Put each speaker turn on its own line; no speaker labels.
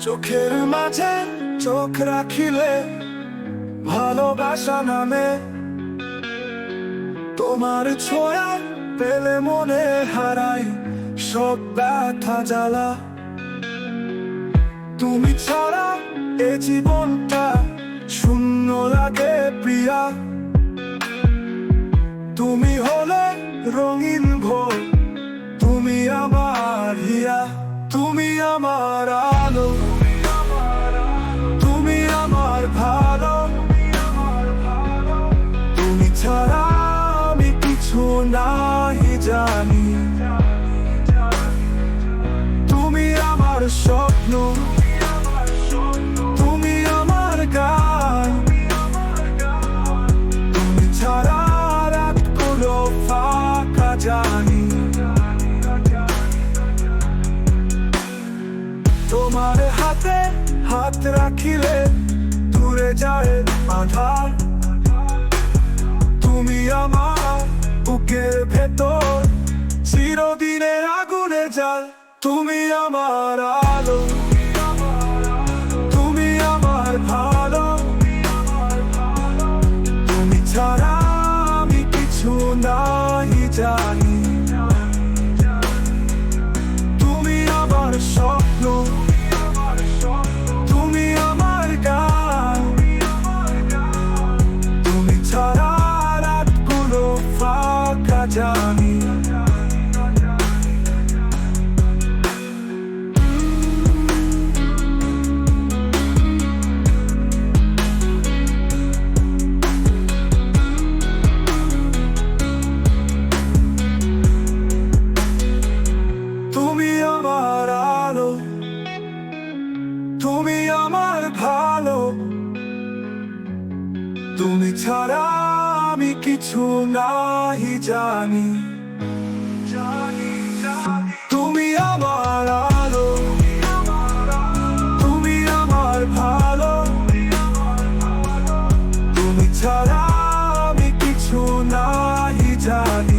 চোখের মাঝে চোখ রাখিলে ভালোবাসা নামে, তোমার ছোঁয়া পেলে মনে হারাই সব ব্যথা জ্বালা। তুমি ছাড়া এ জীবনটা শূন্য লাগে প্রিয়া। তুমি হলে রঙিন ভোর, তুমি আমার হিয়া, তুমি আমার আলো, তুমি আমার ভালো। তুমি ছাড়া আমি কিছু নাহি জানি। তুমি আমার স্বপ্ন, তুমি আমার গান। তুমি ছাড়া রাতগুলো ফাঁকা জানি। তোমার হাতে হাত রাখিলে দূরে যায় আধার। তুমি আমার বুকের ভেতর চিরদিনের আগুনে জ্বাল। তুমি আমার আলো, তুমি আমার ভালো। তুমি ছাড়া আমি কিছু নাহি জানি। তুমি আমার স্বপ্ন, তুমি আমার গান। তুমি ছাড়া রাতগুলো ফাঁকা জানি। তুমি আমার আলো, তুমি আমার ভালো। তুমি ছাড়া আমি কিছু নাহি জানি। তুমি আমার আলো, তুমি আমার ভালো। তুমি ছাড়া আমি কিছু নাহি জানি।